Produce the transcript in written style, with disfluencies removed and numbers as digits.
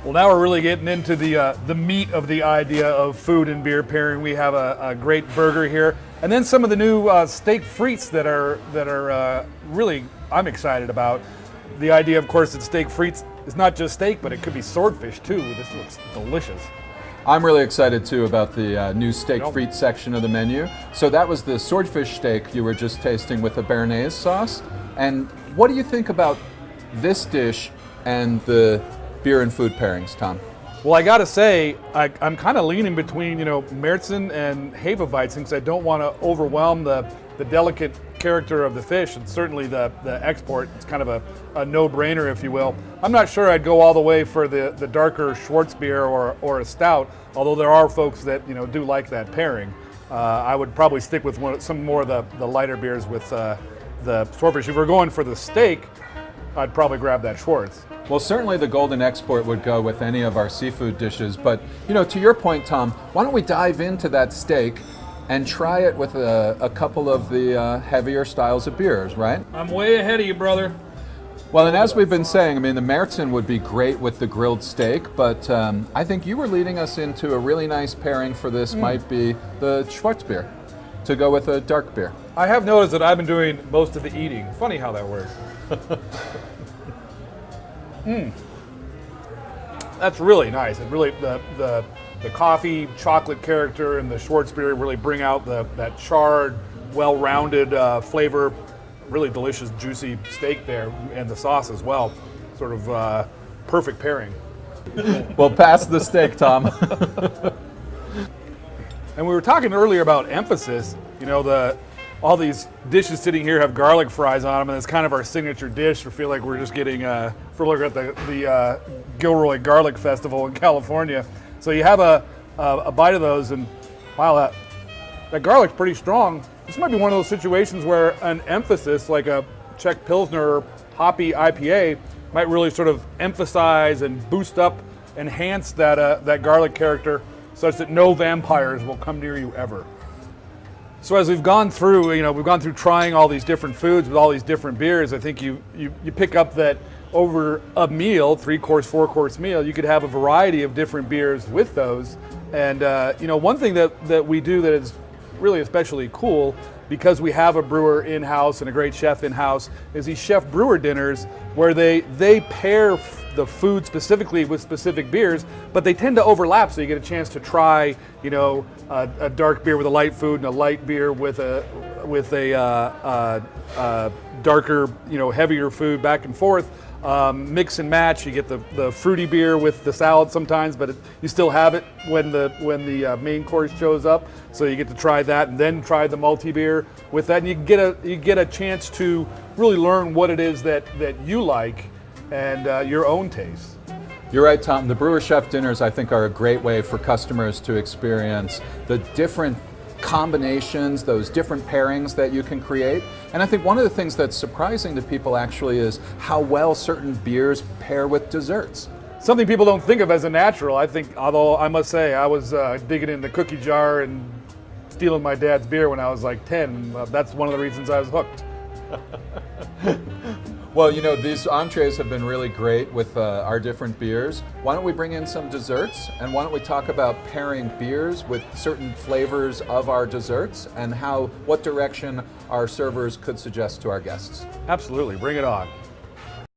Well, now we're really getting into the meat of the idea of food and beer pairing. We have a great burger here, and then some of the new steak frites that are really I'm excited about. The idea, of course, that steak frites is not just steak, but it could be swordfish too. This looks delicious. I'm really excited too about the new steak frite section of the menu. So that was the swordfish steak you were just tasting with the béarnaise sauce. And what do you think about this dish and the beer and food pairings, Tom? Well, I gotta say, I'm kind of leaning between, Märzen and Hefeweizen because I don't want to overwhelm the delicate character of the fish, and certainly the export. It's kind of a no-brainer, if you will. I'm not sure I'd go all the way for the darker Schwarzbier or a stout, although there are folks that do like that pairing. I would probably stick with some more of the lighter beers with the swordfish. If we're going for the steak, I'd probably grab that Schwartz. Well, certainly the Golden Export would go with any of our seafood dishes, but to your point, Tom, why don't we dive into that steak and try it with a couple of the heavier styles of beers, right? I'm way ahead of you, brother. Well, and as we've been saying, the Märzen would be great with the grilled steak, but I think you were leading us into a really nice pairing for this might be the Schwarzbier, to go with a dark beer. I have noticed that I've been doing most of the eating. Funny how that works. That's really nice. It really the coffee chocolate character and the Schwarzbier really bring out that charred, well-rounded flavor. Really delicious, juicy steak there, and the sauce as well. Sort of perfect pairing. Well, pass the steak, Tom. And we were talking earlier about emphasis. All these dishes sitting here have garlic fries on them, and it's kind of our signature dish. We feel like we're just getting, if we're looking at the Gilroy Garlic Festival in California. So you have a bite of those, and wow, that garlic's pretty strong. This might be one of those situations where an emphasis, like a Czech Pilsner or hoppy IPA, might really sort of emphasize and boost up, enhance that garlic character, such that no vampires will come near you ever. So as we've gone through, trying all these different foods with all these different beers, I think you pick up that over a meal, 3-course, 4-course meal, you could have a variety of different beers with those. And one thing that we do that is really especially cool, because we have a brewer in-house and a great chef in-house, is these chef brewer dinners where they pair the food specifically with specific beers, but they tend to overlap, so you get a chance to try a dark beer with a light food and a light beer with a darker, heavier food, back and forth. Mix and match. You get the fruity beer with the salad sometimes, but you still have it when the main course shows up. So you get to try that and then try the multi beer with that, and you get a chance to really learn what it is that you like and your own taste. You're right, Tom. The brewer chef dinners, I think, are a great way for customers to experience the different combinations, those different pairings that you can create. And I think one of the things that's surprising to people actually is how well certain beers pair with desserts. Something people don't think of as a natural. I think, although I must say, I was digging in the cookie jar and stealing my dad's beer when I was like 10. That's one of the reasons I was hooked. Well, these entrees have been really great with our different beers. Why don't we bring in some desserts, and why don't we talk about pairing beers with certain flavors of our desserts and what direction our servers could suggest to our guests? Absolutely, bring it on.